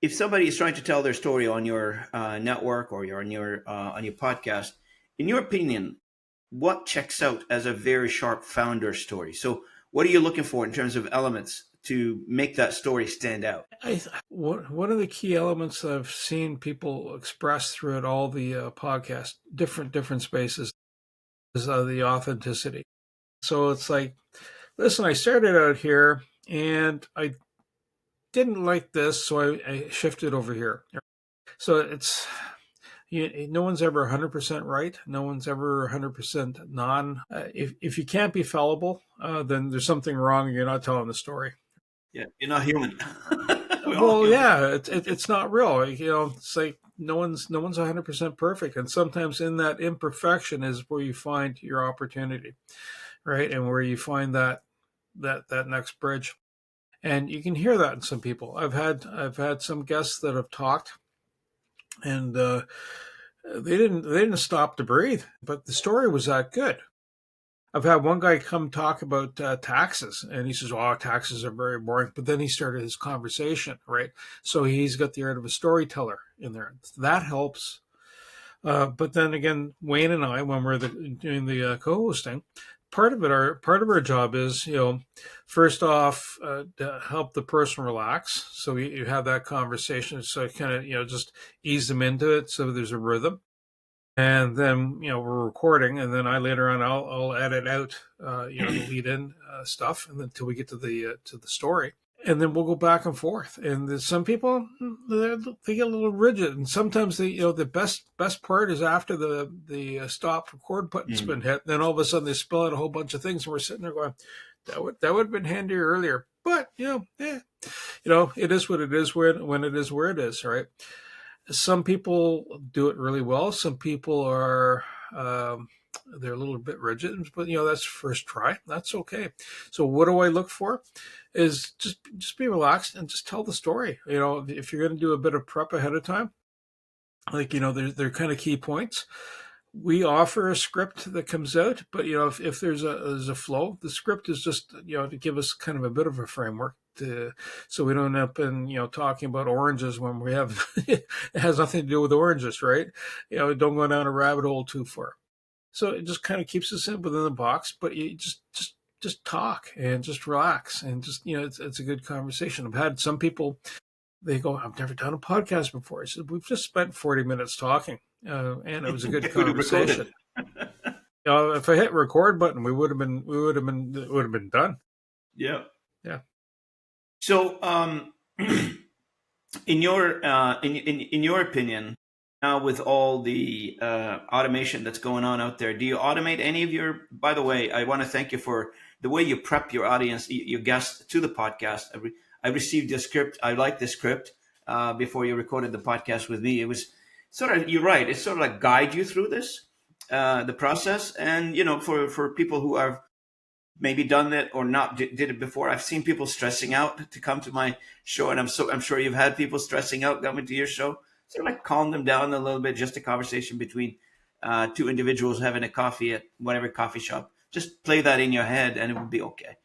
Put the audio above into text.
if somebody is trying to tell their story on your network or on your podcast, in your opinion, what checks out as a very sharp founder story? So, what are you looking for in terms of elements to make that story stand out? One of the key elements I've seen people express throughout all the podcasts, different spaces, is the authenticity. So it's like, listen, I started out here and I didn't like this, so I shifted over here. So it's no one's ever 100% right. No one's ever 100% non. If you can't be fallible, then there's something wrong and you're not telling the story. Yeah, you're not human. We're all Well, human. yeah, it's not real. It's like no one's 100% perfect, and sometimes in that imperfection is where you find your opportunity, right? And where you find that next bridge. And you can hear that in some people. I've had some guests that have talked, and they didn't stop to breathe, but the story was that good. I've had one guy come talk about taxes, and he says, "Oh, taxes are very boring." But then he started his conversation, right? So he's got the art of a storyteller in there. That helps. But then again, Wayne and I, when we're doing the co-hosting, part of our job is, first off, to help the person relax. So you have that conversation, so kind of just ease them into it, so there's a rhythm. And then we're recording, and then I later on I'll edit out the lead in stuff, and then until we get to the story, and then we'll go back and forth. And there's some people, they get a little rigid, and sometimes the best part is after the stop record button's Mm. been hit. Then all of a sudden they spill out a whole bunch of things, and we're sitting there going, that would have been handier earlier. But it is what it is when it is where it is, right? Some people do it really well. Some people are they're a little bit rigid, but that's first try. That's okay. So what do I look for? Is just be relaxed and just tell the story. If you're going to do a bit of prep ahead of time, like they're kind of key points. We offer a script that comes out, but if there's a flow, the script is just to give us kind of a bit of a framework so we don't end up in talking about oranges when we have it has nothing to do with oranges, right? Don't go down a rabbit hole too far. So it just kind of keeps us in within the box, but you just talk and just relax and just it's a good conversation. I've had some people, they go, I've never done a podcast before. I said, we've just spent 40 minutes talking, and it was a good We would have recorded. conversation. If I hit record button, it would have been done. Yeah. Yeah. So, in your opinion, now with all the automation that's going on out there, do you automate any of your? By the way, I want to thank you for the way you prep your audience, your guests to the podcast. I received your script. I like the script before you recorded the podcast with me. It was sort of, you're right. It's sort of like guide you through this, the process, and for people who are maybe done it or not did it before. I've seen people stressing out to come to my show, and I'm sure you've had people stressing out coming to your show. So like calm them down a little bit, just a conversation between two individuals having a coffee at whatever coffee shop. Just play that in your head, and it will be okay.